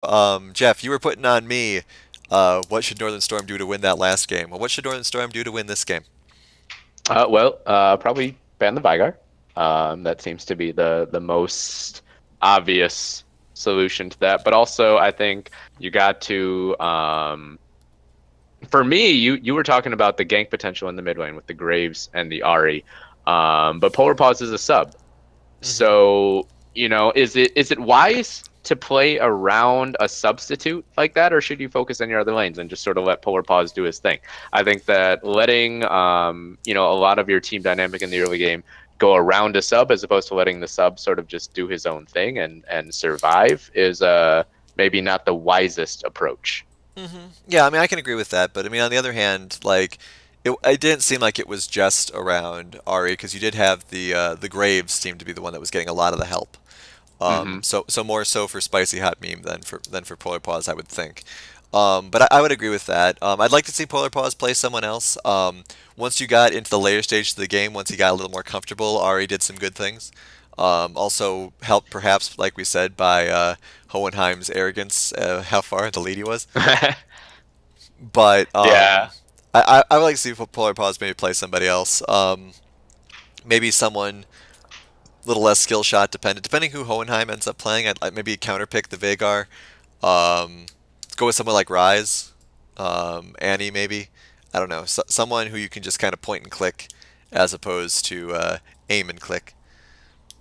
Jeff, you were putting on me. What should Northern Storm do to win that last game? Well, what should Northern Storm do to win this game? Probably ban the Vigar. That seems to be the most obvious solution to that. But also, I think you got to. For me, you were talking about the gank potential in the mid lane with the Graves and the Ari, but Polar Paws is a sub. Hmm. So, is it wise to play around a substitute like that, or should you focus on your other lanes and just sort of let Polar Paws do his thing? I think that letting a lot of your team dynamic in the early game go around a sub as opposed to letting the sub sort of just do his own thing and survive is maybe not the wisest approach. Yeah, I mean, I can agree with that, but I mean, on the other hand, like, it didn't seem like it was just around Ari because you did have the Graves seemed to be the one that was getting a lot of the help. Hmm. So more so for Spicy Hot Meme than for Polar Paws, I would think. But I would agree with that. I'd like to see Polar Paws play someone else. Once you got into the later stage of the game, once he got a little more comfortable, Ari did some good things. Also helped perhaps, like we said, by Hohenheim's arrogance, how far in the lead he was. But Yeah. I would like to see Polar Paws maybe play somebody else. Maybe someone a little less skill shot dependent. Depending who Hohenheim ends up playing, I'd maybe counterpick the Vagar. Um, go with someone like Rise, Annie maybe. I don't know, someone who you can just kind of point and click, as opposed to aim and click.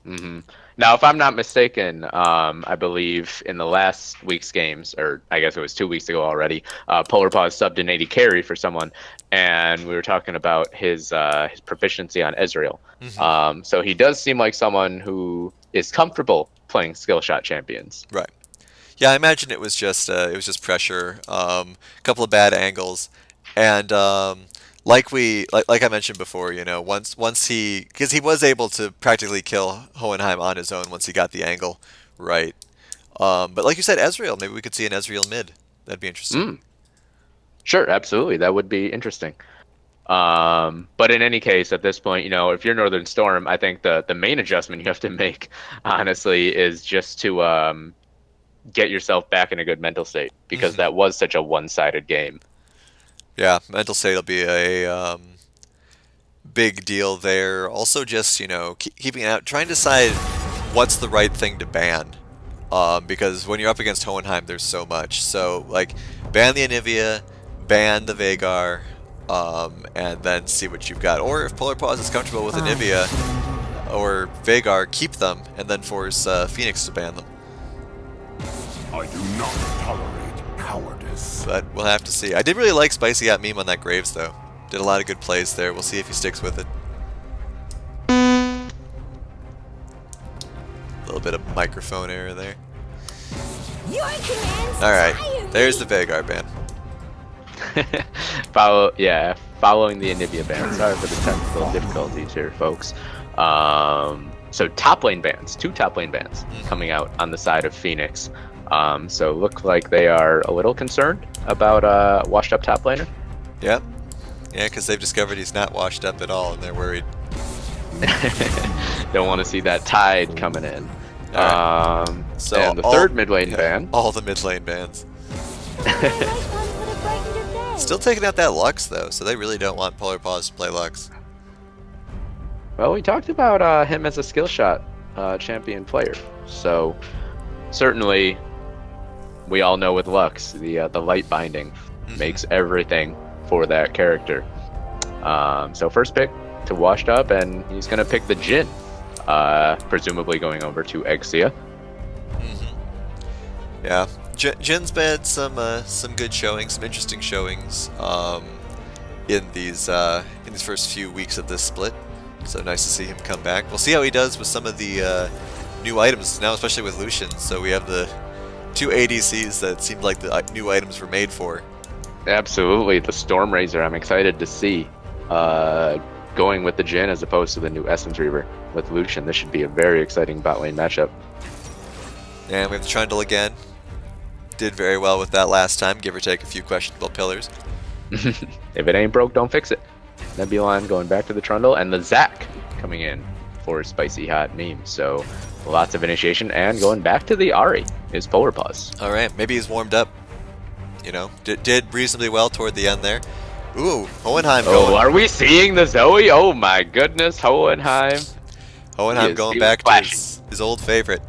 Hmm. Now, if I'm not mistaken, I believe in the last week's games, or I guess it was 2 weeks ago already, Polar Paws subbed an 80 carry for someone, and we were talking about his proficiency on Ezreal. Hmm. So he does seem like someone who is comfortable playing skill shot champions. Right. Yeah, I imagine it was just pressure, a couple of bad angles, and like I mentioned before, once he because he was able to practically kill Hohenheim on his own once he got the angle right. But like you said, Ezreal, maybe we could see an Ezreal mid. That'd be interesting. Mm, sure, absolutely, that would be interesting. But in any case, at this point, if you're Northern Storm, I think the main adjustment you have to make, honestly, is just to get yourself back in a good mental state because Hmm. that was such a one-sided game. Yeah, mental state will be a big deal there. Also, just keeping it out, trying to decide what's the right thing to ban. Because when you're up against Hohenheim, there's so much. So, like, ban the Anivia, ban the Vagar, and then see what you've got. Or if Polar Paws is comfortable with Anivia or Vagar, keep them, and then force Phoenix to ban them. I do not tolerate cowardice. But we'll have to see. I did really like Spicy Got Meme on that Graves, though. Did a lot of good plays there. We'll see if he sticks with it. A little bit of microphone error there. Your commands Alright, tire there's the me. Vagar ban. Following the Anivia ban. Sorry for the technical difficulties here, folks. So top lane bans, two top lane bans coming out on the side of Phoenix. So look like they are a little concerned about washed up top laner. Yep. Yeah, because they've discovered he's not washed up at all, and they're worried. Don't want to see that tide coming in. Alright, so And the third mid lane yeah, ban. all the mid lane bans. My light ones would have brightened your day. Still taking out that Lux, though, so they really don't want Polar Paws to play Lux. Well, we talked about him as a skill shot champion player. So certainly, we all know with Lux, the light binding Mhm. makes everything for that character. So first pick to washed up, and he's gonna pick the Jin, presumably going over to Exia. Mhm. Yeah, Jin's had some good showings, some interesting showings in these first few weeks of this split. So nice to see him come back. We'll see how he does with some of the new items now, especially with Lucian. So we have the two ADCs that seemed like the new items were made for. Absolutely, the Storm Razor. I'm excited to see going with the Jin as opposed to the new Essence Reaver with Lucian. This should be a very exciting bot lane matchup. And we have the Trundle again. Did very well with that last time, give or take a few questionable pillars. If it ain't broke, don't fix it. Nebulon going back to the Trundle, and the Zac coming in for Spicy Hot Meme. So Lots of initiation, and going back to the Ari is Polar Paws. All right, maybe he's warmed up. You know, did reasonably well toward the end there. Ooh, Hohenheim Oh, going. are we seeing the Zoe? Oh my goodness, Hohenheim. Hohenheim He going is back to flashing. his old favorite.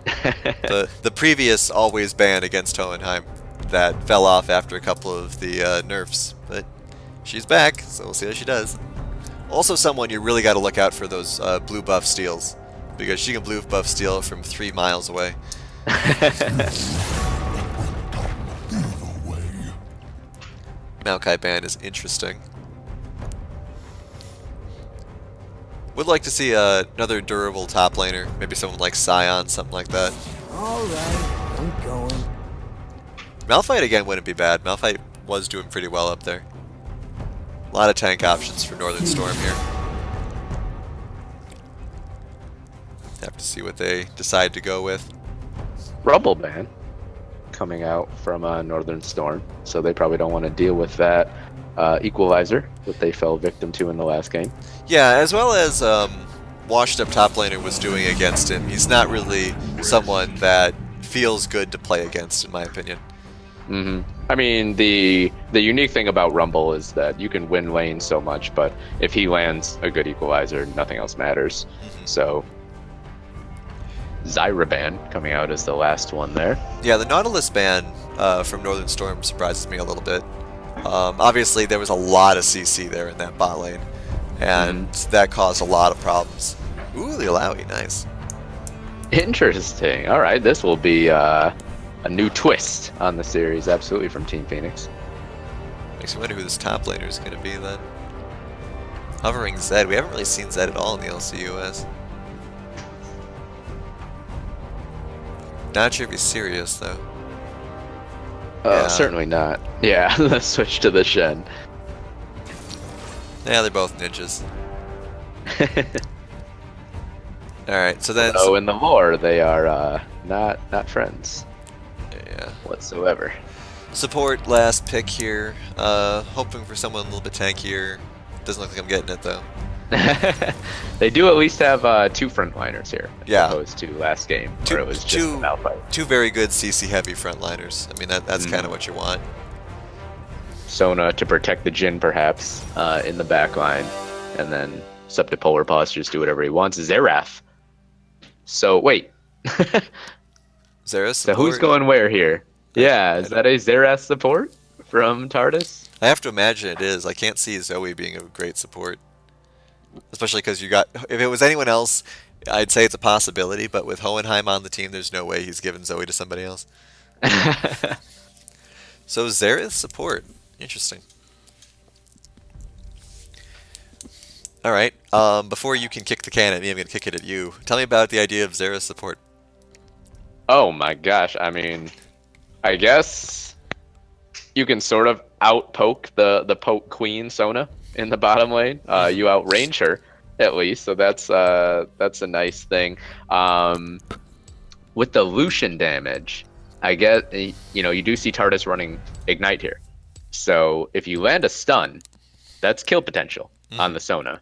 The previous always ban against Hohenheim that fell off after a couple of the nerfs, but she's back, so we'll see how she does. Also, someone you really got to look out for those blue buff steals, because she can blue buff steal from 3 miles away. Maokai ban is interesting. Would like to see another durable top laner, maybe someone like Scion, something like that. Alright, I'm going. Malphite again wouldn't be bad. Malphite was doing pretty well up there. A lot of tank options for Northern Storm here. Have to see what they decide to go with. Rumble ban coming out from Northern Storm, so they probably don't want to deal with that equalizer that they fell victim to in the last game. Yeah, as well as washed up top laner was doing against him. He's not really someone that feels good to play against, in my opinion. I mean, the unique thing about Rumble is that you can win lane so much, but if he lands a good equalizer, nothing else matters. So, Zyra ban coming out as the last one there. Yeah, the Nautilus ban from Northern Storm surprises me a little bit. Obviously, there was a lot of CC there in that bot lane, and that caused a lot of problems. Ooh, the Alawi, nice. Interesting. All right, this will be a new twist on the series, absolutely, from Team Phoenix. Makes me wonder who this top laner is going to be then. Hovering Zed. We haven't really seen Zed at all in the LCUS. Not sure if he's serious, though. Yeah. Certainly not. Yeah, let's switch to the Shen. Yeah, they're both ninjas. Alright, so then... So in the lore, they are not friends yeah. whatsoever. Support last pick here. Hoping for someone a little bit tankier. Doesn't look like I'm getting it, though. They do at least have 2 frontliners here, as Yeah. opposed to last game, where it was just two- a Malphite. Two very good CC heavy frontliners. I mean, that's kind of what you want. Sona to protect the Jhin, perhaps, in the back line, and then it's up to Polar Paws to just do whatever he wants. Xerath. So, wait. Xerath So support? who's going where here? Yeah, is that a Xerath support from Tardis? I have to imagine it is. I can't see Zoe being a great support. Especially because you got... If it was anyone else, I'd say it's a possibility, but with Hohenheim on the team, there's no way he's giving Zoe to somebody else. So Xerath support. Interesting. Alright, before you can kick the can at me, I'm going to kick it at you. Tell me about the idea of Xerath support. Oh my gosh, I mean, I guess you can sort of outpoke the poke queen Sona in the bottom lane. You outrange her at least, so that's a nice thing. With the Lucian damage, I get you do see Tardis running Ignite here. So if you land a stun, that's kill potential on the Sona.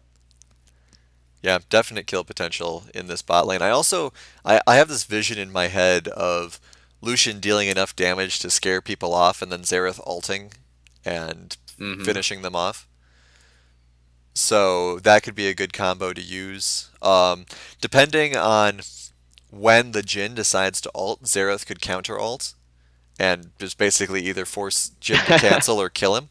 Yeah, definite kill potential in this bot lane. I have this vision in my head of Lucian dealing enough damage to scare people off and then Xerath ulting and finishing them off. So that could be a good combo to use. Depending on when the Jhin decides to ult, Xerath could counter ult and just basically either force Jhin to cancel or kill him.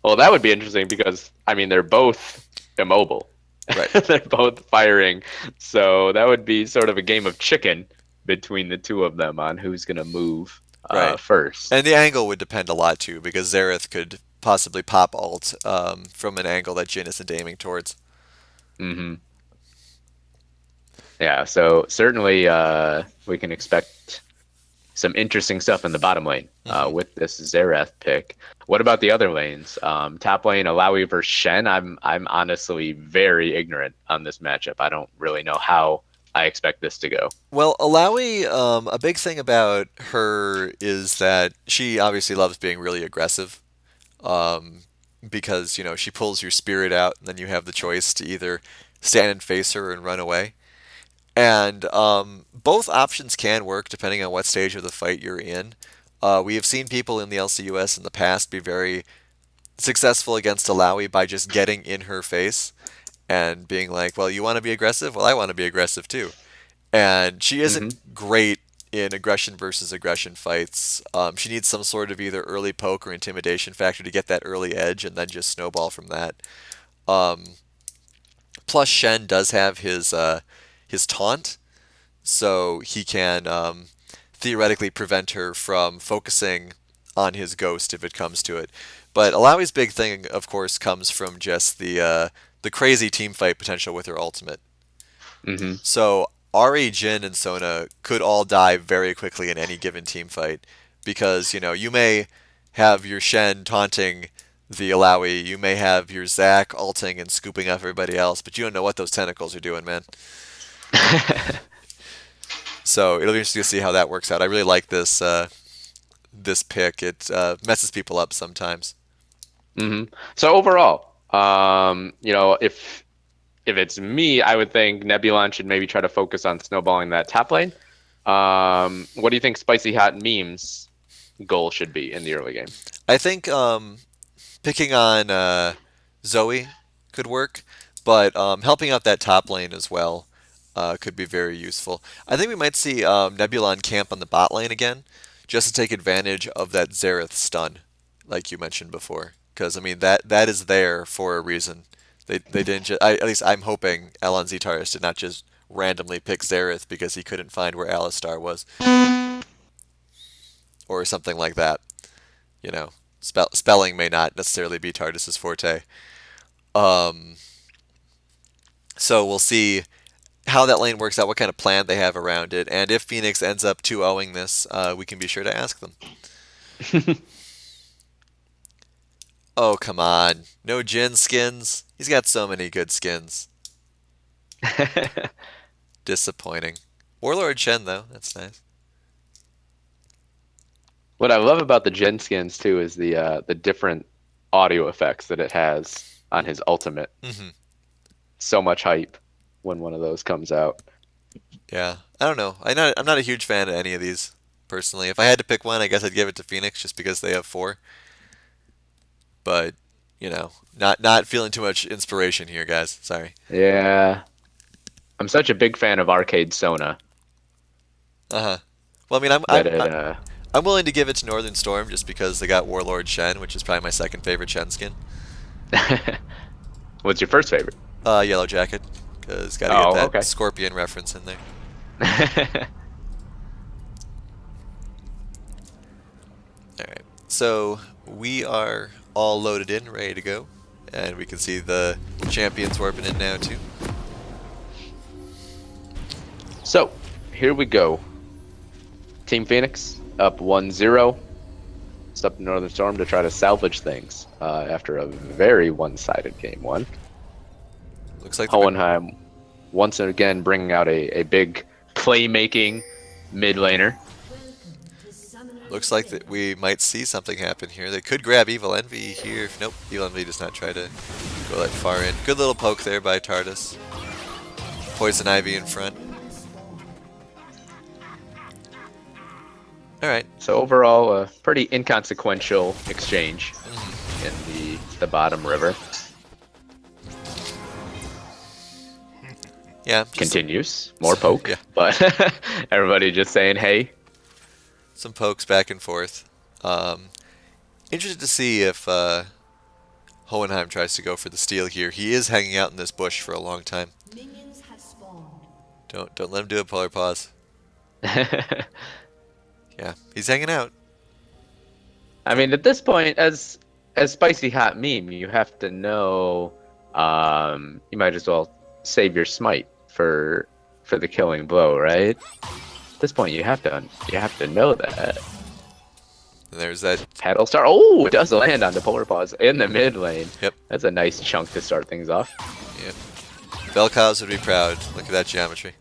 Well, that would be interesting because, I mean, they're both immobile. Right. They're both firing. So that would be sort of a game of chicken between the two of them on who's going to move Right. first. And the angle would depend a lot too, because Xerath could possibly pop ult from an angle that Jhin isn't aiming towards. Yeah, so certainly we can expect some interesting stuff in the bottom lane with this Xerath pick. What about the other lanes? Top lane, Alawi versus Shen. I'm honestly very ignorant on this matchup. I don't really know how I expect this to go. Well, Alawi, a big thing about her is that she obviously loves being really aggressive, because she pulls your spirit out, and then you have the choice to either stand and face her and run away. And both options can work depending on what stage of the fight you're in. We have seen people in the LCUS in the past be very successful against Alawi by just getting in her face and being like, well, you want to be aggressive? Well, I want to be aggressive too. And she isn't great in aggression versus aggression fights. She needs some sort of either early poke or intimidation factor to get that early edge and then just snowball from that. Plus, Shen does have his taunt, so he can theoretically prevent her from focusing on his ghost if it comes to it. But Alawi's big thing, of course, comes from just the crazy team fight potential with her ultimate. So Ari, Jin, and Sona could all die very quickly in any given team fight because, you know, you may have your Shen taunting the Alawi, you may have your Zac ulting and scooping up everybody else, but you don't know what those tentacles are doing, man. So it'll be interesting to see how that works out. I really like this this pick. It messes people up sometimes. So overall, you know, if it's me, I would think Nebulon should maybe try to focus on snowballing that top lane. What do you think Spicy Hot Meme's goal should be in the early game? I think picking on Zoe could work, but helping out that top lane as well could be very useful. I think we might see Nebulon camp on the bot lane again, just to take advantage of that Xerath stun, like you mentioned before. Because I mean that is there for a reason. They didn't just. At least I'm hoping Elon Zetaris did not just randomly pick Xerath because he couldn't find where Alistar was, or something like that. You know, spelling may not necessarily be Tardis's forte. So we'll see how that lane works out, what kind of plan they have around it, and if Phoenix ends up 2-0ing this, we can be sure to ask them. Oh, come on. No Jin skins? He's got so many good skins. Disappointing. Warlord Shen, though. That's nice. What I love about the Gen skins too is the different audio effects that it has on his ultimate. So much hype when one of those comes out. Yeah. I don't know. I'm not a huge fan of any of these, personally. If I had to pick one, I guess I'd give it to Phoenix just because they have 4. But, you know, not feeling too much inspiration here, guys. Sorry. Yeah. I'm such a big fan of Arcade Sona. Well, I mean, I'm willing to give it to Northern Storm just because they got Warlord Shen, which is probably my second favorite Shen skin. What's your first favorite? Yellow Jacket, because gotta get that Scorpion reference in there. Alright, so we are all loaded in, ready to go. And we can see the champions warping in now too. So, here we go. Team Phoenix up 1-0. It's up to Northern Storm to try to salvage things after a very one-sided game one. Looks like Hohenheim once again bringing out a big playmaking mid laner. Looks like that we might see something happen here. They could grab Evil Envy here. Nope, Evil Envy does not try to go that far in. Good little poke there by Tardis. Poison Ivy in front. Alright. So overall, a pretty inconsequential exchange in the bottom river. Yeah. Continues. More poke. Yeah. But everybody just saying, hey. Some pokes back and forth. Interested to see if Hohenheim tries to go for the steal here. He is hanging out in this bush for a long time. Minions have spawned. Don't let him do a polar pause. Yeah, he's hanging out. I mean, at this point, as Spicy Hot Meme, you have to know you might as well save your smite for the killing blow, right? At this point, you have to know that. And there's that. Paddle star. Oh, it does land on the polar pause in the mid lane. Yep. That's a nice chunk to start things off. Yep. Vel'Koz would be proud. Look at that geometry.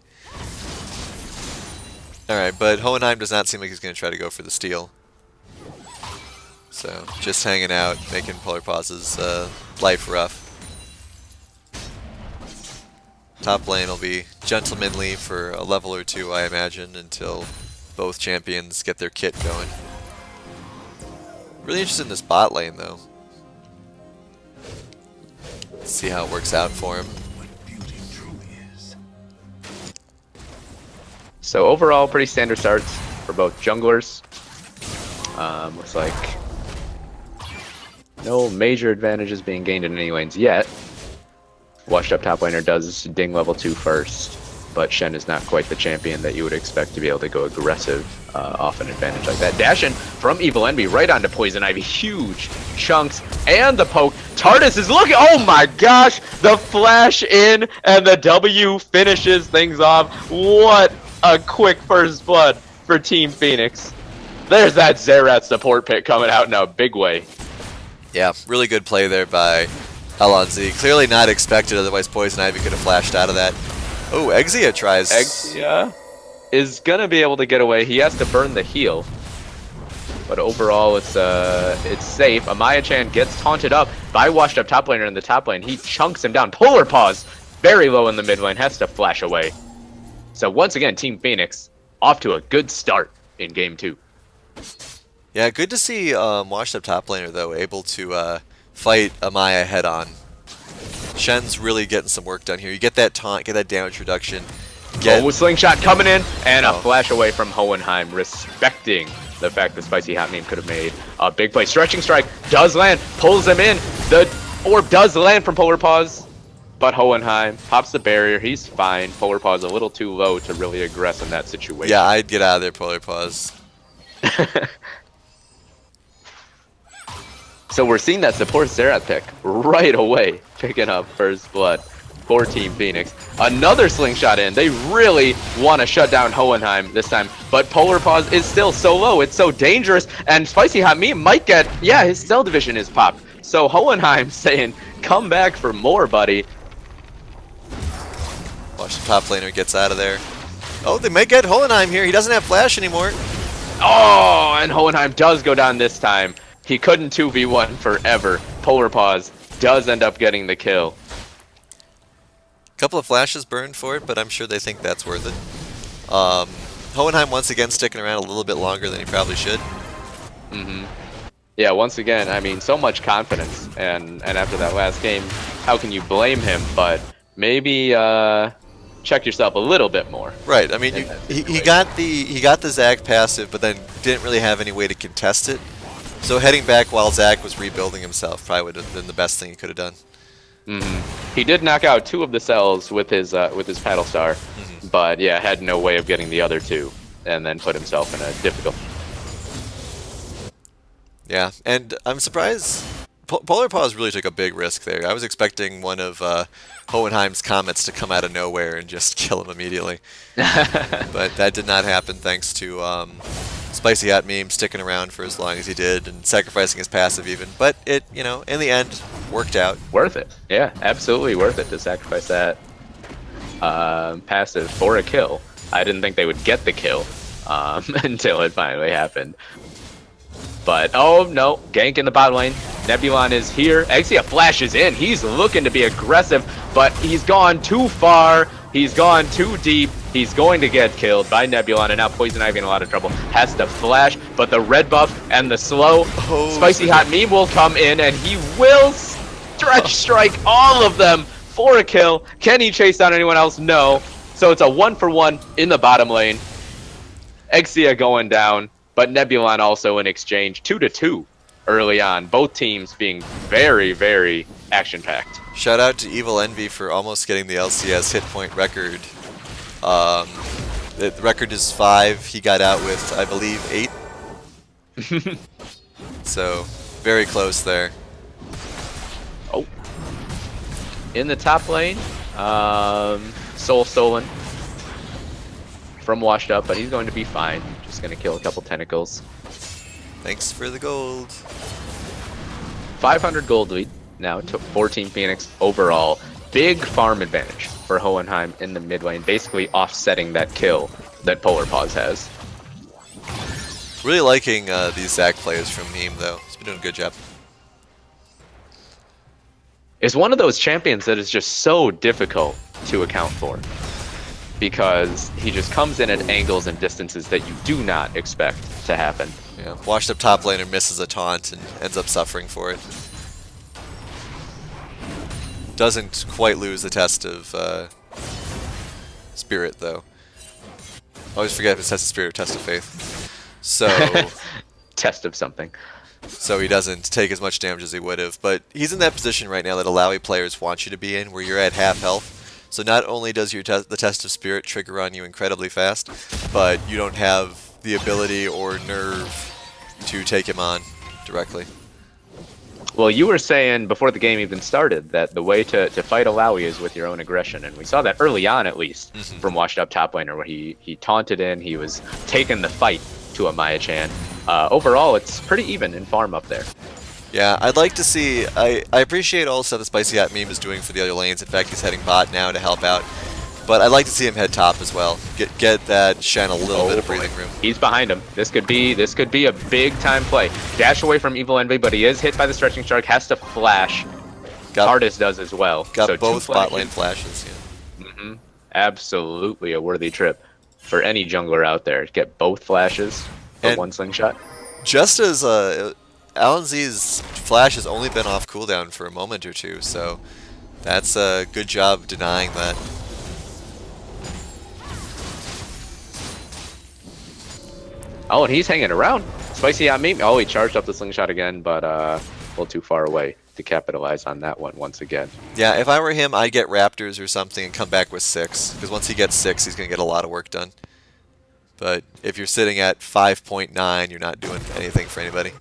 Alright, but Hohenheim does not seem like he's going to try to go for the steal. So, just hanging out, making polar pauses life rough. Top lane will be gentlemanly for a level or two, I imagine, until both champions get their kit going. Really interested in this bot lane, though. Let's see how it works out for him. So overall, pretty standard starts for both junglers. Looks like no major advantages being gained in any lanes yet. Washed up top laner does ding level 2 first, but Shen is not quite the champion that you would expect to be able to go aggressive off an advantage like that. Dash in from Evil Envy right onto Poison Ivy. Huge chunks and the poke. Tardis is looking. Oh my gosh! The flash in and the W finishes things off. What a quick first blood for Team Phoenix. There's that Xerath support pick coming out in a big way. Yeah, really good play there by LonZ. Clearly not expected, otherwise Poison Ivy could have flashed out of that. Oh, Exia tries. Exia is gonna be able to get away. He has to burn the heal, but overall it's safe. Amaya-chan gets taunted up by washed up top laner in the top lane. He chunks him down. Polar Paws very low in the mid lane, has to flash away. So once again, Team Phoenix off to a good start in game 2. Yeah, good to see washed up top laner though able to fight Amaya head on. Shen's really getting some work done here. You get that taunt, get that damage reduction. Oh, slingshot coming in, and a flash away from Hohenheim, respecting the fact that Spicy Hot Meme could have made a big play. Stretching strike does land, pulls him in. The orb does land from Polar Paws, but Hohenheim pops the barrier. He's fine. Polar Paws a little too low to really aggress in that situation. Yeah, I'd get out of there, Polar Paws. So we're seeing that support Xerath pick right away, picking up first blood for Team Phoenix. Another slingshot in. They really want to shut down Hohenheim this time, but Polar Paws is still so low. It's so dangerous, and Spicy Hot Meme might get, yeah, his Cell Division is popped. So Hohenheim saying, come back for more, buddy. Watch the top laner gets out of there. Oh, they may get Hohenheim here. He doesn't have flash anymore. Oh, and Hohenheim does go down this time. He couldn't 2v1 forever. Polar Paws does end up getting the kill. Couple of flashes burned for it, but I'm sure they think that's worth it. Hohenheim once again sticking around a little bit longer than he probably should. Yeah, once again, I mean, so much confidence, and after that last game, how can you blame him? But maybe check yourself a little bit more. Right. I mean, he got the Zac passive, but then didn't really have any way to contest it. So heading back while Zac was rebuilding himself probably would have been the best thing he could have done. He did knock out 2 of the cells with his paddle star, but yeah, had no way of getting the other 2, and then put himself in a difficult. Yeah, and I'm surprised Polar Paws really took a big risk there. I was expecting one of Hohenheim's comets to come out of nowhere and just kill him immediately, but that did not happen thanks to Spicy Hot Meme sticking around for as long as he did and sacrificing his passive even. But it, you know, in the end, worked out. Worth it. Yeah, absolutely worth it to sacrifice that passive for a kill. I didn't think they would get the kill until it finally happened. But, oh no, gank in the bottom lane. Nebulon is here. Exia flashes in. He's looking to be aggressive, but he's gone too far. He's gone too deep. He's going to get killed by Nebulon, and now Poison Ivy in a lot of trouble. Has to flash, but the red buff and the slow Spicy Hot Meme will come in, and he will stretch strike all of them for a kill. Can he chase down anyone else? No. So it's a 1-for-1 in the bottom lane. Exia going down, but Nebulon also in exchange. 2-2 early on. Both teams being very, very action-packed. Shout out to Evil Envy for almost getting the LCS hit point record. The record is 5. He got out with, I believe, 8. So, very close there. Oh. In the top lane, Soul stolen from Washed Up, but he's going to be fine. Just going to kill a couple tentacles. Thanks for the gold. 500 gold lead now to 14 Phoenix overall. Big farm advantage for Hohenheim in the mid lane, basically offsetting that kill that Polar Paws has. Really liking these Zac plays from Meme, though. He's been doing a good job. It's one of those champions that is just so difficult to account for, because he just comes in at angles and distances that you do not expect to happen. Yeah, washed up top laner misses a taunt and ends up suffering for it. Doesn't quite lose the test of spirit though. Always forget if it's test of spirit or test of faith. So Test of something. so he doesn't take as much damage as he would have. But he's in that position right now that Alawi players want you to be in, where you're at half health. So not only does your the test of spirit trigger on you incredibly fast, but you don't have the ability or nerve to take him on directly. Well, you were saying before the game even started that the way to fight Alawi is with your own aggression, and we saw that early on at least from washed up top laner, where he taunted in, he was taking the fight to a Maya-chan. Overall, it's pretty even in farm up there. Yeah, I'd like to see. I appreciate all the stuff that Spicy Hat Meme is doing for the other lanes. In fact, he's heading bot now to help out. But I'd like to see him head top as well. Get that Shen a little bit of breathing room. He's behind him. This could be a big time play. Dash away from Evil Envy, but he is hit by the stretching strike. Has to flash. Artis does as well. Got so both bot lane flashes. Yeah. Absolutely a worthy trip for any jungler out there. Get both flashes for And one slingshot. just as Alan Z's flash has only been off cooldown for a moment or two, so that's a good job denying that. Oh, and he's hanging around. Spicy on me. Oh, he charged up the slingshot again, but a little too far away to capitalize on that one once again. Yeah, if I were him, I'd get Raptors or something and come back with 6, because once he gets 6, he's going to get a lot of work done. But if you're sitting at 5.9, you're not doing anything for anybody.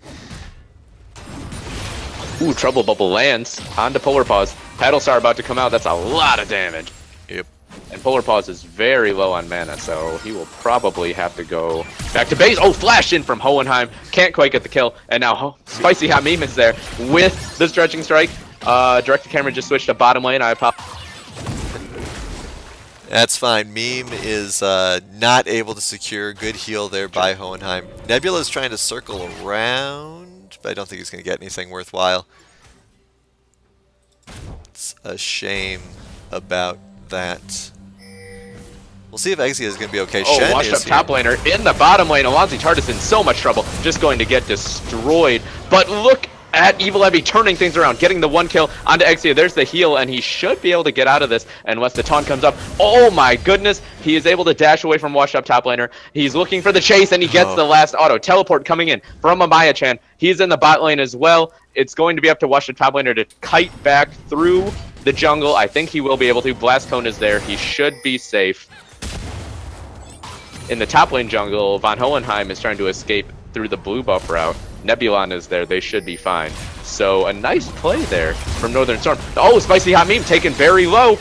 Ooh, Trouble Bubble lands onto Polar Paws. Paddle Star about to come out. That's a lot of damage. Yep. And Polar Paws is very low on mana, so he will probably have to go back to base. Oh, flash in from Hohenheim. Can't quite get the kill. And now Spicy Hot Meme is there with the stretching strike. Direct to camera just switched to bottom lane. I apologize. That's fine. Meme is not able to secure good heal there by Hohenheim. Nebula is trying to circle around, but I don't think he's going to get anything worthwhile. It's a shame about that. We'll see if Exia is going to be okay. Oh, Shen washed is up top laner in the bottom lane. Alonzi Tardis in so much trouble. Just going to get destroyed. But look at Evil Envy turning things around, getting the 1 kill onto Exia. There's the heal, and he should be able to get out of this unless the taunt comes up. Oh my goodness. He is able to dash away from washed up top laner. He's looking for the chase, and he gets the last auto. Teleport coming in from Amaya-chan. He's in the bot lane as well. It's going to be up to washed up top laner to kite back through the jungle. I think he will be able to. Blast Cone is there. He should be safe. In the top lane jungle, Von Hohenheim is trying to escape through the blue buff route. Nebulon is there. They should be fine. So a nice play there from Northern Storm. Oh, Spicy Hot Meme taken very low.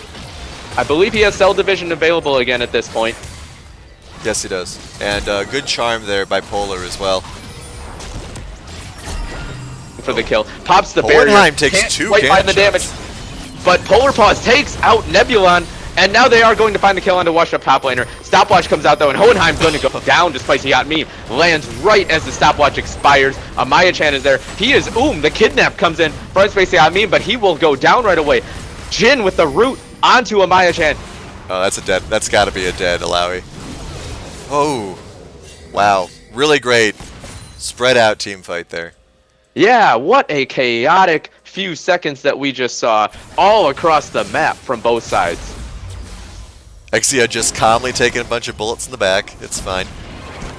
I believe he has Cell Division available again at this point. Yes, he does. And good charm there by Polar as well. For the kill. Pops the Hohenheim barrier. takes Can't 2 quite find the damage. But Polar Paws takes out Nebulon. And now they are going to find the kill onto washed up top laner. Stopwatch comes out though, and Hohenheim's going to go down to Spicy Hot Meme. Lands right as the stopwatch expires. Amaya-chan is there. He is, the kidnap comes in from Spicy Hot Meme, but he will go down right away. Jin with the root onto Amaya-chan. Oh, that's a dead. That's got to be a dead Alawi. Oh, wow. Really great spread out team fight there. Yeah, what a chaotic few seconds that we just saw all across the map from both sides. Exia just calmly taking a bunch of bullets in the back. It's fine.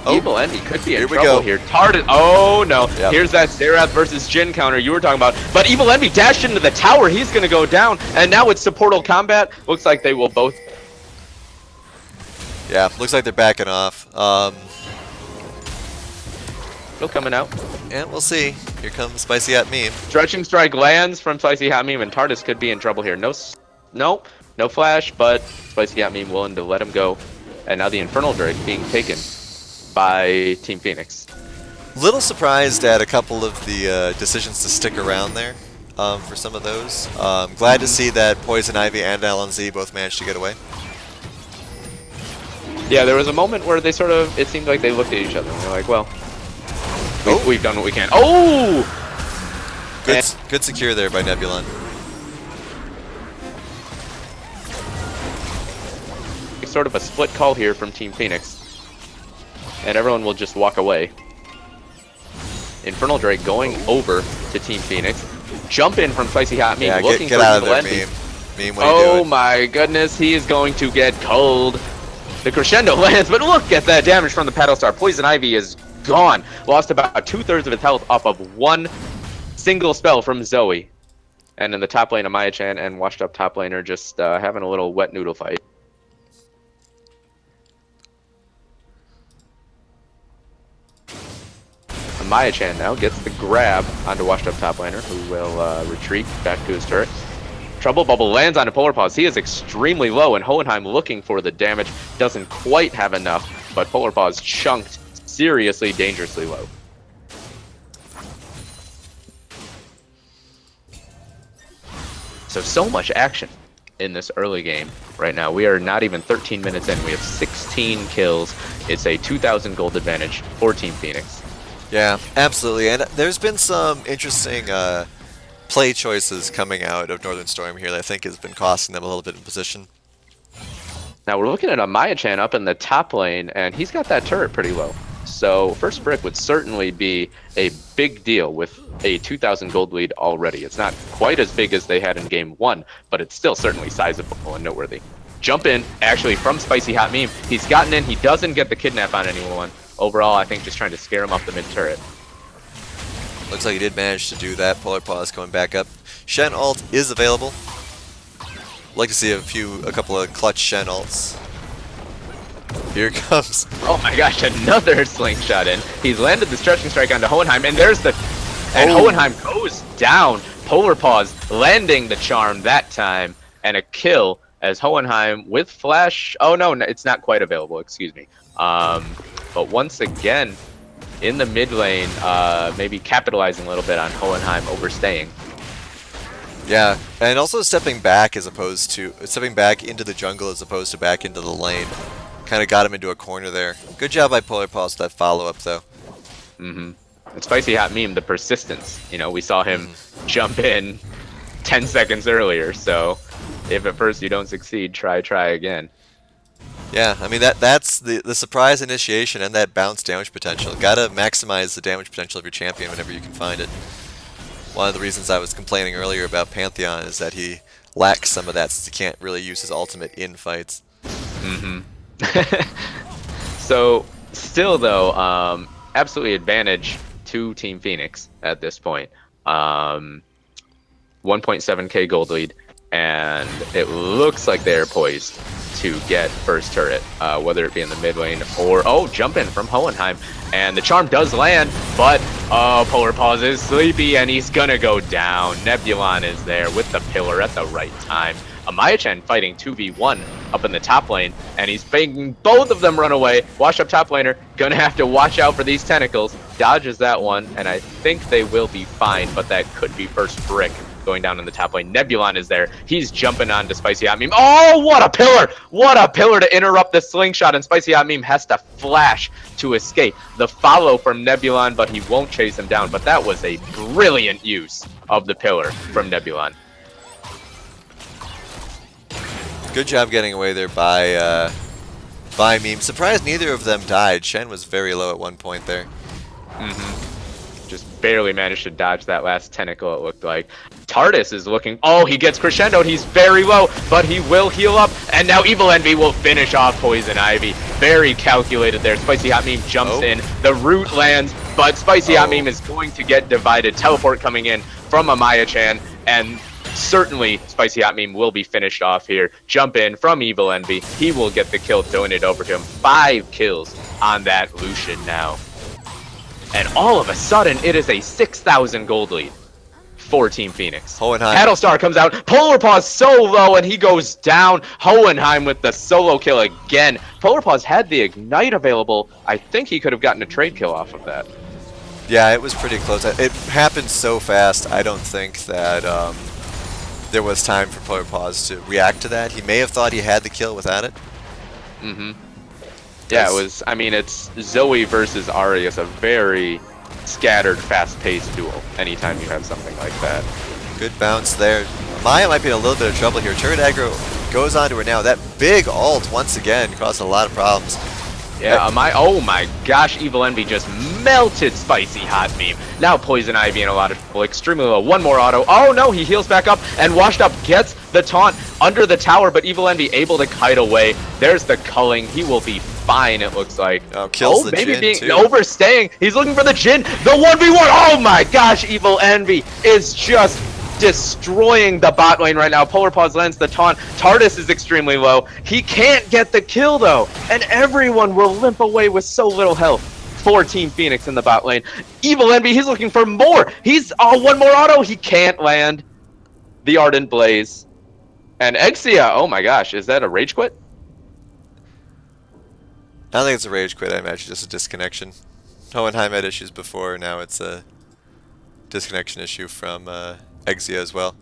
Oh, Evil Envy could be in here we trouble go. here. Tardis. Oh no. Yep. Here's that Zerath versus Jin counter you were talking about. But Evil Envy dashed into the tower. He's going to go down. And now it's supportal combat. Looks like they will both. Yeah, looks like they're backing off. Still coming out. And we'll see. Here comes Spicy Hat Meme. Stretching strike lands from Spicy Hot Meme, and Tardis could be in trouble here. No flash, but Spicy Hot Meme willing to let him go. And now the Infernal Drake being taken by Team Phoenix. Little surprised at a couple of the decisions to stick around there for some of those. Glad to see that Poison Ivy and Alan Z both managed to get away. Yeah, there was a moment where they sort of, it seemed like they looked at each other and they're like, well, we've done what we can. Oh! Good secure there by Nebulon. sort of a split call here from Team Phoenix. And everyone will just walk away. Infernal Drake going over to Team Phoenix. Jump in from Spicy Hot Meme, Yeah, looking get for out of Evil there, Envy. Meme, what are you Oh doing? my goodness, he is going to get cold. The crescendo lands, but look at that damage from the Paddle Star. Poison Ivy is gone. Lost about 2/3 of its health off of one single spell from Zoe. And in the top lane, Amaya-chan and washed up top laner just having a little wet noodle fight. Amaya-chan now gets the grab onto washed up top laner, who will retreat back to his turret. Trouble Bubble lands onto Polar Paws. He is extremely low, and Hohenheim looking for the damage doesn't quite have enough, but Polar Paws chunked seriously, dangerously low. So much action in this early game right now. We are not even 13 minutes in. We have 16 kills. It's a 2,000 gold advantage for Team Phoenix. Yeah, absolutely. And there's been some interesting play choices coming out of Northern Storm here that I think has been costing them a little bit in position. Now we're looking at Amaya-chan up in the top lane, and he's got that turret pretty low. So first brick would certainly be a big deal with a 2,000 gold lead already. It's not quite as big as they had in game 1, but it's still certainly sizable and noteworthy. Jump in, actually, from Spicy Hot Meme. He's gotten in. He doesn't get the kidnap on anyone. Overall, I think just trying to scare him off the mid turret. Looks like he did manage to do that. Polar Paws going back up. Shen ult is available. Like to see a couple of clutch Shen ults. Here it comes. Oh my gosh, another slingshot in. He's landed the stretching strike onto Hohenheim, and there's the... And Hohenheim goes down. Polar Paws landing the charm that time, and a kill as Hohenheim with flash... Oh no, it's not quite available, excuse me. But once again, in the mid lane, maybe capitalizing a little bit on Hohenheim overstaying. Yeah, and also stepping back into the jungle as opposed to back into the lane. Kind of got him into a corner there. Good job by Polar Paws with that follow-up, though. Mm-hmm. And Spicy Hot Meme, the persistence. You know, we saw him jump in 10 seconds earlier, so if at first you don't succeed, try again. Yeah, I mean, that's the surprise initiation and that bounce damage potential. Gotta maximize the damage potential of your champion whenever you can find it. One of the reasons I was complaining earlier about Pantheon is that he lacks some of that since he can't really use his ultimate in fights. Mm-hmm. So, still though, absolutely advantage to Team Phoenix at this point. 1.7k gold lead, and it looks like they're poised to get first turret, whether it be in the mid lane or... Oh, jump in from Hohenheim, and the charm does land, but Polar Paws is sleepy, and he's gonna go down. Nebulon is there with the pillar at the right time. Amaya-chan fighting 2v1 up in the top lane, and he's making both of them run away. Wash up top laner, gonna have to watch out for these tentacles. Dodges that one, and I think they will be fine, but that could be first brick going down in the top lane. Nebulon is there. He's jumping on to Spicy Hot Meme. Oh, what a pillar! What a pillar to interrupt the slingshot, and Spicy Hot Meme has to flash to escape. The follow from Nebulon, but he won't chase him down. But that was a brilliant use of the pillar from Nebulon. Good job getting away there by Meme. Surprised neither of them died. Shen was very low at one point there. Mm-hmm. Just barely managed to dodge that last tentacle, it looked like. Tardis is looking... Oh, he gets crescendoed. He's very low, but he will heal up. And now Evil Envy will finish off Poison Ivy. Very calculated there. Spicy Hot Meme jumps in. The root lands, but Spicy Hot Meme is going to get divided. Teleport coming in from Amaya-chan, and... certainly, Spicy Hot Meme will be finished off here. Jump in from Evil Envy. He will get the kill, throwing it over to him. 5 kills on that Lucian now. And all of a sudden, it is a 6,000 gold lead for Team Phoenix. Hohenheim. Battlestar comes out. Polar Paws so low, and he goes down. Hohenheim with the solo kill again. Polar Paws had the Ignite available. I think he could have gotten a trade kill off of that. Yeah, it was pretty close. It happened so fast, I don't think that there was time for Polar Paws to react to that. He may have thought he had the kill without it. Mm-hmm. Yeah, it was... I mean, it's Zoe versus Ahri. It's a very scattered, fast-paced duel anytime you have something like that. Good bounce there. Maya might be in a little bit of trouble here. Turret aggro goes onto her now. That big ult, once again, causing a lot of problems. Yeah, oh my gosh, Evil Envy just melted Spicy Hot Meme. Now Poison Ivy in a lot of trouble, extremely low. One more auto. Oh no, he heals back up, and Washed Up gets the taunt under the tower, but Evil Envy able to kite away. There's the culling. He will be fine, it looks like. Oh, kills the maybe Jhin, being too. overstaying. He's looking for the Jhin. The 1v1. Oh my gosh, Evil Envy is just destroying the bot lane right now. Polar Paws lands the taunt. Tardis is extremely low. He can't get the kill though, and everyone will limp away with so little health. For Team Phoenix in the bot lane. Evil Envy, he's looking for more. He's one more auto. He can't land the Ardent Blaze. And Exia, oh my gosh, is that a rage quit? I don't think it's a rage quit. I imagine just a disconnection. Hohenheim had issues before. Now it's a disconnection issue from Exia as well.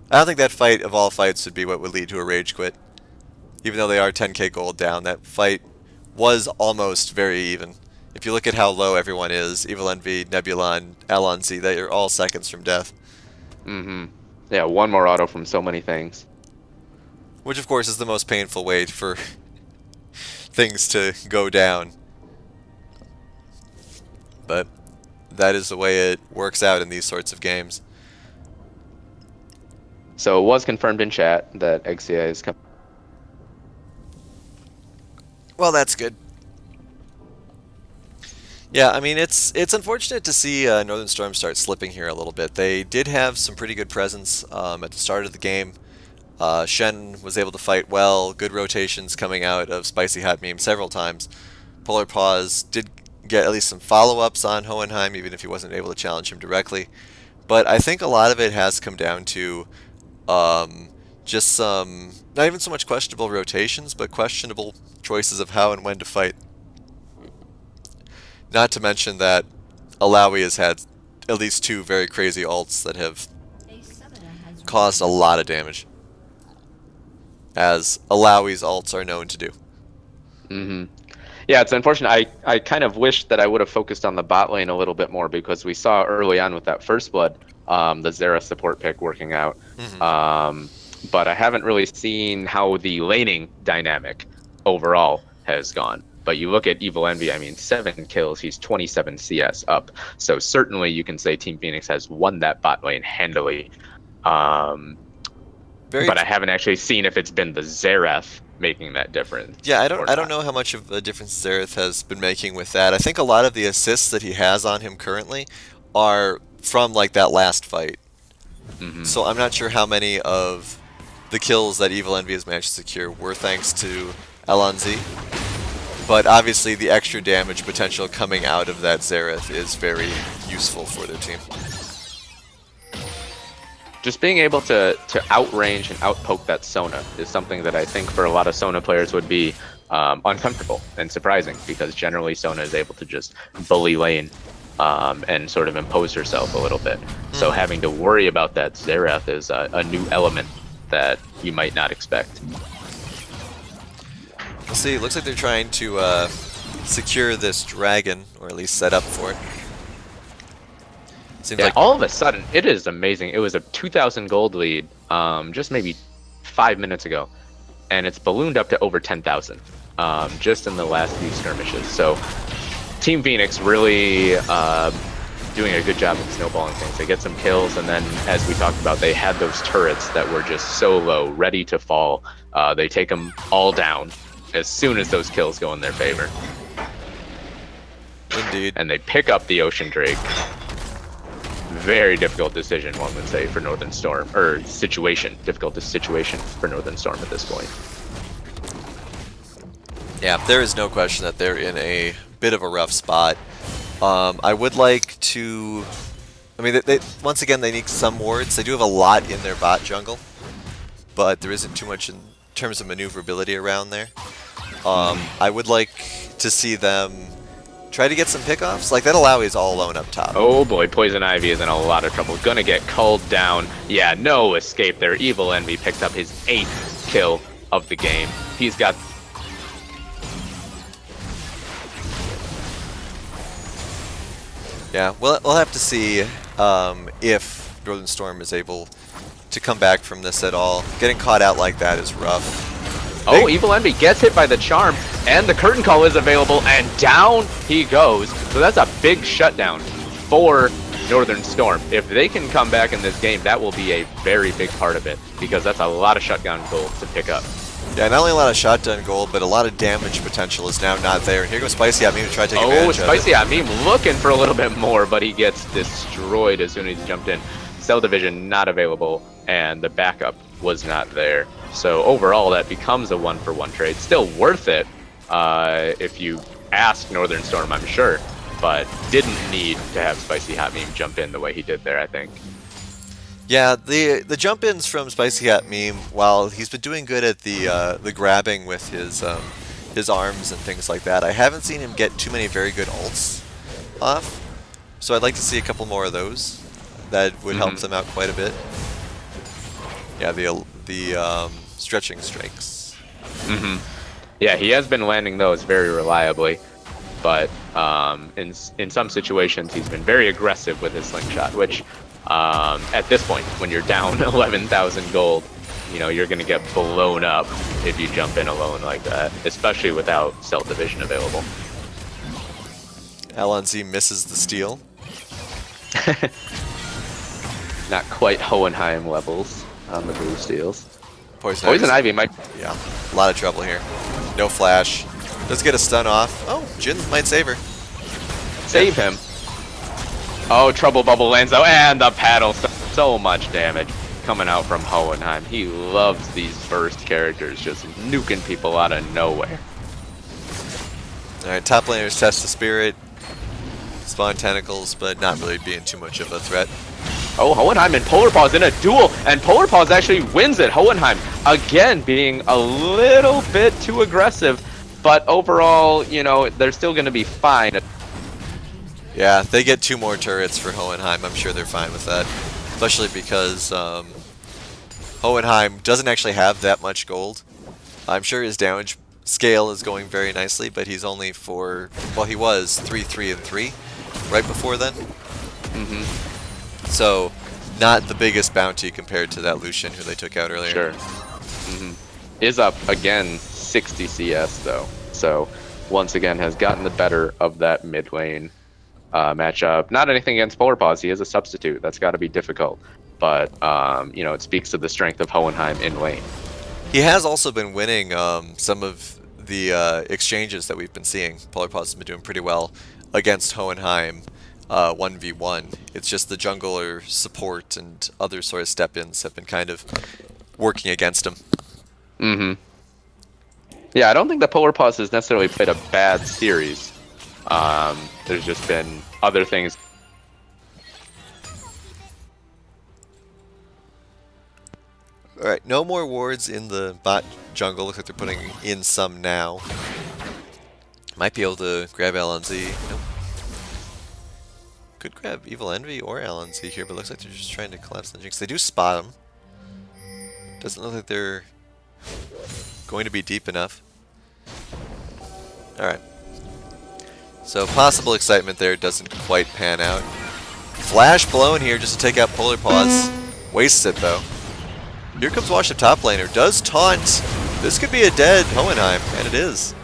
I don't think that fight of all fights would be what would lead to a rage quit. Even though they are 10k gold down, that fight was almost very even. If you look at how low everyone is, Evil Envy, Nebulon, Alonzi, they are all seconds from death. Mm-hmm. Yeah, one more auto from so many things. Which of course is the most painful way for things to go down. But that is the way it works out in these sorts of games. So it was confirmed in chat that Exia is coming. Well, that's good. Yeah, I mean, it's unfortunate to see Northern Storm start slipping here a little bit. They did have some pretty good presence at the start of the game. Shen was able to fight well, good rotations coming out of Spicy Hot Meme several times. Polar Paws did get at least some follow-ups on Hohenheim, even if he wasn't able to challenge him directly. But I think a lot of it has come down to just some, not even so much questionable rotations, but questionable choices of how and when to fight. Not to mention that Alawi has had at least 2 very crazy ults that have caused a lot of damage, as Alawi's ults are known to do. Mm-hmm. Yeah, it's unfortunate. I kind of wish that I would have focused on the bot lane a little bit more, because we saw early on with that first blood, the Zera support pick working out. Mm-hmm. But I haven't really seen how the laning dynamic overall has gone. But you look at Evil Envy, I mean, 7 kills, he's 27 CS up. So certainly you can say Team Phoenix has won that bot lane handily. But I haven't actually seen if it's been the Xerath making that difference. Yeah, I don't know how much of a difference Xerath has been making with that. I think a lot of the assists that he has on him currently are from like that last fight. Mm-hmm. So I'm not sure how many of the kills that Evil Envy has managed to secure were thanks to Alonzi. But obviously the extra damage potential coming out of that Xerath is very useful for their team. Just being able to outrange and outpoke that Sona is something that I think for a lot of Sona players would be uncomfortable and surprising, because generally Sona is able to just bully lane and sort of impose herself a little bit. So having to worry about that Xerath is a new element that you might not expect. We'll see, it looks like they're trying to secure this dragon, or at least set up for it. Seems yeah, like all of a sudden, it is amazing. It was a 2,000 gold lead just maybe 5 minutes ago, and it's ballooned up to over 10,000 just in the last few skirmishes. So Team Phoenix really doing a good job of snowballing things. They get some kills, and then, as we talked about, they had those turrets that were just so low, ready to fall. They take them all down as soon as those kills go in their favor. indeed. And they pick up the Ocean Drake. Very difficult decision, one would say, for Northern Storm, or situation. Difficult situation for Northern Storm at this point. Yeah, there is no question that they're in a bit of a rough spot. I would like to... I mean, they once again, they need some wards. They do have a lot in their bot jungle, but there isn't too much in terms of maneuverability around there. I would like to see them try to get some pickoffs. Like, that Alawi is all alone up top. Oh boy, Poison Ivy is in a lot of trouble. Gonna get culled down. Yeah, no escape there. Evil Envy picked up his 8th kill of the game. He's got... Yeah, we'll have to see if Northern Storm is able to come back from this at all. Getting caught out like that is rough. Oh, Evil Envy gets hit by the charm, and the curtain call is available, and down he goes. So that's a big shutdown for Northern Storm. If they can come back in this game, that will be a very big part of it, because that's a lot of shutdown gold to pick up. Yeah, not only a lot of shotgun gold, but a lot of damage potential is now not there. And here goes Spicy at me to try to take advantage of it. Spicy at me looking for a little bit more, but he gets destroyed as soon as he jumped in. Cell Division not available, and the backup was not there. So overall, that becomes a 1-for-1 trade. Still worth it if you ask Northern Storm, I'm sure, but didn't need to have Spicy Hot Meme jump in the way he did there, I think. Yeah, the jump ins from Spicy Hat Meme, while he's been doing good at the grabbing with his arms and things like that, I haven't seen him get too many very good ults off. So I'd like to see a couple more of those. That would help them out quite a bit. Yeah, the stretching strikes. Yeah, he has been landing those very reliably, but in some situations he's been very aggressive with his slingshot, which at this point, when you're down 11,000 gold, you know, you're going to get blown up if you jump in alone like that, especially without Cell Division available. LNZ misses the steal. Not quite Hohenheim levels on the blue steals. Poison Ivy might... Yeah, a lot of trouble here. No flash. Does get a stun off. Oh, Jin might save her. Save him. Oh, Trouble Bubble lands though, and the paddle. So much damage coming out from Hohenheim. He loves these burst characters, just nuking people out of nowhere. Alright, top laners test the spirit. Spawn tentacles, but not really being too much of a threat. Oh, Hohenheim and Polar Paws in a duel, and Polar Paws actually wins it. Hohenheim, again, being a little bit too aggressive, but overall, you know, they're still going to be fine. Yeah, they get 2 more turrets for Hohenheim. I'm sure they're fine with that. Especially because Hohenheim doesn't actually have that much gold. I'm sure his damage scale is going very nicely, but he's only for, well, he was 3, 3, and 3 right before then. So, not the biggest bounty compared to that Lucian who they took out earlier. Sure. Is up again 60 CS though, so once again has gotten the better of that mid lane matchup. Not anything against Polar Paws, he is a substitute. That's got to be difficult, but you know, it speaks to the strength of Hohenheim in lane. He has also been winning some of the exchanges that we've been seeing. Polar Paws has been doing pretty well against Hohenheim 1v1. It's just the jungler support and other sort of step-ins have been kind of working against him. Yeah, I don't think that Polar Paws has necessarily played a bad series. There's just been other things. Alright, no more wards in the bot jungle. Looks like they're putting in some now. Might be able to grab LNZ. Nope. Could grab Evil Envy or LNZ here, but looks like they're just trying to collapse the Jinx. They do spot them. Doesn't look like they're going to be deep enough. Alright. So possible excitement there doesn't quite pan out. Flash blown here just to take out Polar Paws. Wastes it though. Here comes Wash the top laner. Does taunt. This could be a dead Hohenheim, and it is.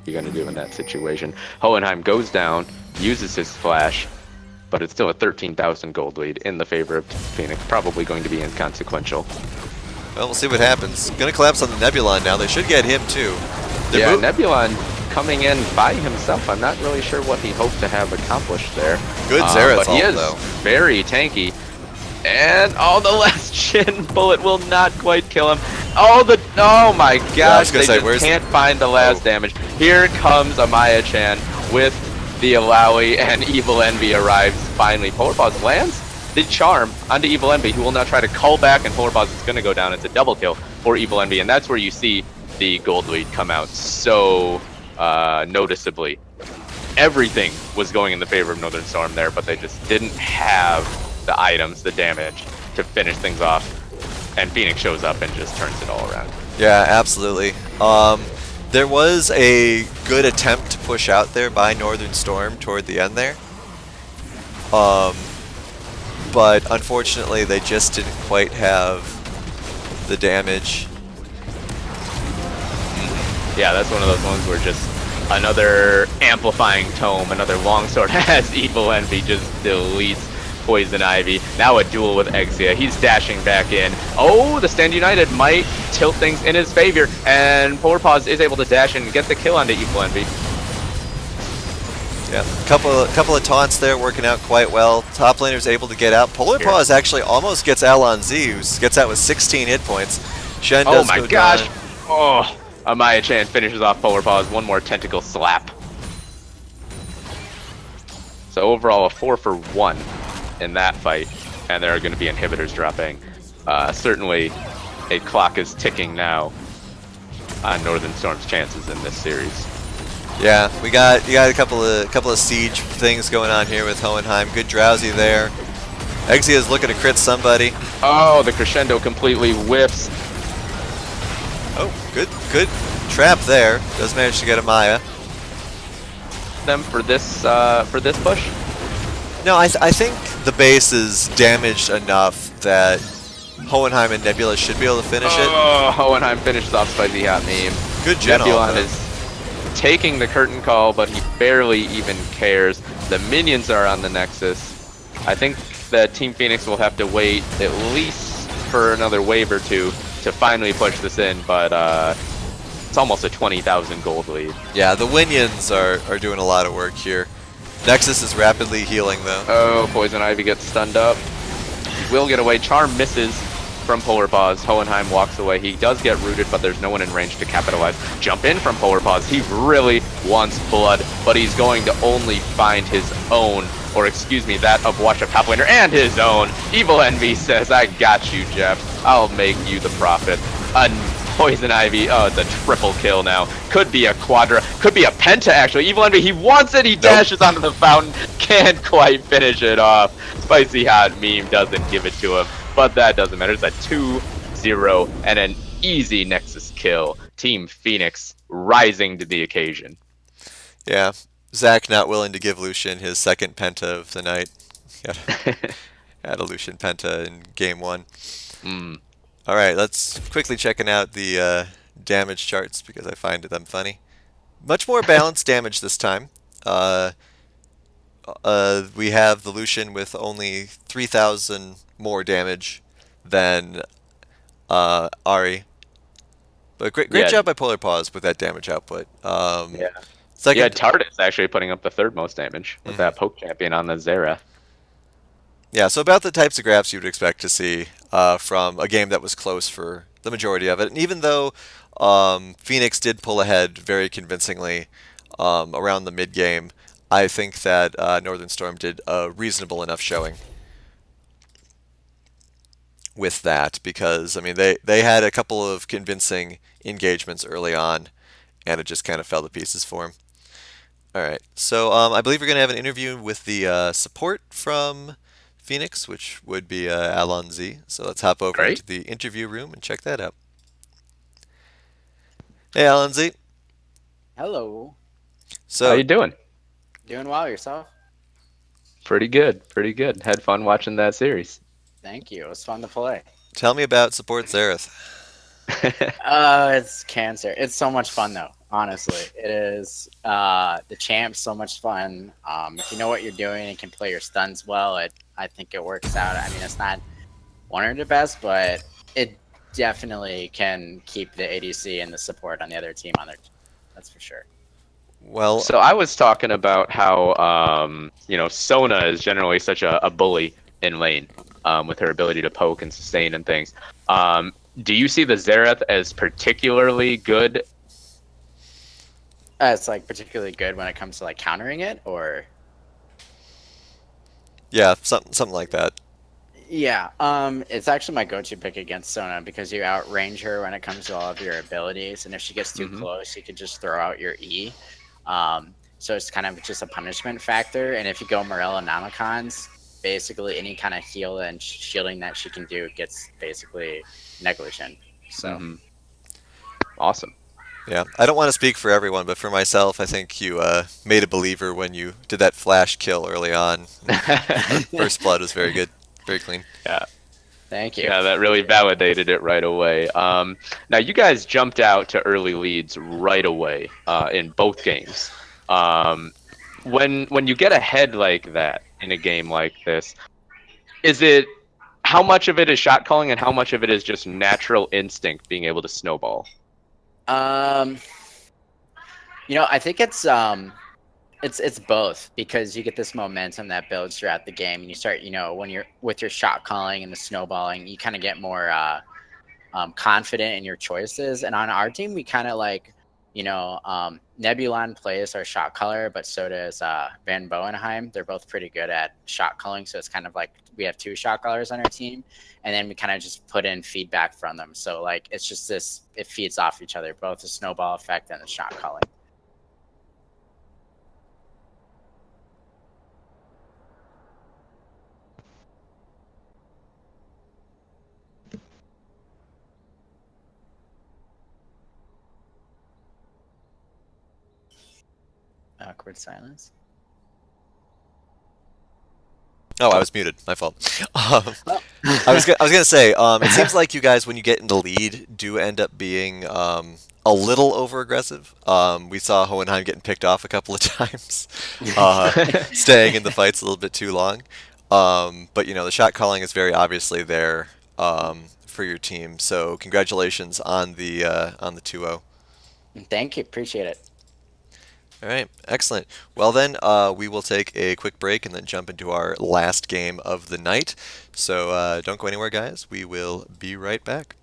You're going to do in that situation. Hohenheim goes down, uses his flash, but it's still a 13,000 gold lead in the favor of Phoenix. Probably going to be inconsequential. Well, we'll see what happens. Gonna collapse on the Nebulon now. They should get him too. Yeah, Nebulon coming in by himself. I'm not really sure what he hoped to have accomplished there. Good Xerath but he ult, is though. very tanky. And oh, the last Shin bullet will not quite kill him. Oh my gosh, they just can't find the last damage. Here comes Amaya-chan with the Alawi, and Evil Envy arrives finally. Polar Paws lands the charm onto Evil Envy, who will now try to call back, and Polar Paws is going to go down. It's a double kill for Evil Envy, and that's where you see the gold lead come out so noticeably. Everything was going in the favor of Northern Storm there, but they just didn't have the items, the damage, to finish things off. And Phoenix shows up and just turns it all around. Yeah, absolutely. There was a good attempt to push out there by Northern Storm toward the end there. but unfortunately they just didn't quite have the damage. Yeah, that's one of those ones where just another amplifying tome, another longsword as Evil Envy just deletes Poison Ivy. Now a duel with Exia. He's dashing back in. Oh, the Stand United might tilt things in his favor, and Polar Paws is able to dash and get the kill onto Evil Envy. Yeah, couple of taunts there working out quite well. Top laner's able to get out. Polar Paws actually almost gets Alon Z, who gets out with 16 hit points. Shen Oh does my go gosh! down. Oh, Amaya Chan finishes off Polar Paws. One more tentacle slap. So overall, a 4 for 1 in that fight, and there are going to be inhibitors dropping. Certainly, a clock is ticking now on Northern Storm's chances in this series. Yeah, you got a couple of siege things going on here with Hohenheim. Good drowsy there. Exia is looking to crit somebody. Oh, the crescendo completely whiffs. Oh, good trap there. Does manage to get Amaya. Them for this push. No, I think the base is damaged enough that Hohenheim and Nebula should be able to finish it. Oh, Hohenheim finishes off Spicy Hot Meme. Good gen Nebulon though. is taking the curtain call, but he barely even cares. The minions are on the Nexus. I think that Team Phoenix will have to wait at least for another wave or two to finally push this in, but it's almost a 20,000 gold lead. Yeah, the Winions are doing a lot of work here. Nexus is rapidly healing though. Oh, Poison Ivy gets stunned up. He will get away. Charm misses from Polar Paws. Hohenheim walks away. He does get rooted, but there's no one in range to capitalize. Jump in from Polar Paws. He really wants blood, but he's going to only find his own, or excuse me, that of Watch of Top Laner and his own. Evil Envy says, I got you, Jeff. I'll make you the prophet. Poison Ivy, oh, it's a triple kill now. Could be a quadra, could be a penta actually. Evil Envy, he wants it, he dashes onto the fountain, can't quite finish it off. Spicy Hot Meme doesn't give it to him, but that doesn't matter. It's a 2-0 and an easy Nexus kill. Team Phoenix rising to the occasion. Yeah, Zach not willing to give Lucian his second penta of the night. Had a Lucian penta in game 1. Alright, let's quickly checking out the damage charts because I find them funny. Much more balanced damage this time. We have the Lucian with only 3,000 more damage than Ari. But great job by Polar Paws with that damage output. Yeah, Second, Tardis actually putting up the third most damage with that poke champion on the Zera. yeah, so about the types of graphs you would expect to see from a game that was close for the majority of it. And even though Phoenix did pull ahead very convincingly around the mid-game, I think that Northern Storm did a reasonable enough showing with that because, I mean, they had a couple of convincing engagements early on, and it just kind of fell to pieces for them. All right, so I believe we're going to have an interview with the support from Phoenix, which would be Alon Z. So let's hop over into the interview room and check that out. Hey, Alon Z. Hello. So How you doing? Doing well yourself? Pretty good, pretty good. Had fun watching that series. Thank you. It was fun to play. tell me about Support Zareth. It's cancer. It's so much fun though. Honestly, it is. The champ's so much fun. If you know what you're doing and can play your stuns well, I think it works out. I mean, it's not one of the best, but it definitely can keep the ADC and the support on the other team on their. That's for sure. Well, So I was talking about how Sona is generally such a bully in lane with her ability to poke and sustain and things. Do you see the Xerath as particularly good? It's like particularly good when it comes to like countering it, or yeah, something like that. yeah. It's actually my go-to pick against Sona because you outrange her when it comes to all of your abilities, and if she gets too close, you can just throw out your E. So it's kind of just a punishment factor, and if you go Morella Namicons, basically any kind of heal and shielding that she can do gets basically negligent. So Awesome. Yeah, I don't want to speak for everyone, but for myself, I think you made a believer when you did that flash kill early on. First blood was very good. Very clean. Yeah. Thank you. Yeah, that really validated it right away. Now you guys jumped out to early leads right away in both games. When you get ahead like that in a game like this, is it how much of it is shot calling and how much of it is just natural instinct being able to snowball? I think it's both, because you get this momentum that builds throughout the game, and you start, when you're with your shot calling and the snowballing, you kind of get more confident in your choices. And on our team, we kind of like, Nebulon plays our shot caller, but so does Van Boenheim. They're both pretty good at shot calling, so it's kind of like we have two shot callers on our team, and then we kind of just put in feedback from them. So like it's just it feeds off each other, both the snowball effect and the shot calling. Awkward silence. Oh, I was muted. My fault. I was gonna say, it seems like you guys, when you get into lead, do end up being a little over aggressive. We saw Hohenheim getting picked off a couple of times, staying in the fights a little bit too long. But the shot calling is very obviously there for your team. So congratulations on the 2-0. Thank you, appreciate it. All right, excellent. Well then, we will take a quick break and then jump into our last game of the night. So don't go anywhere, guys. We will be right back.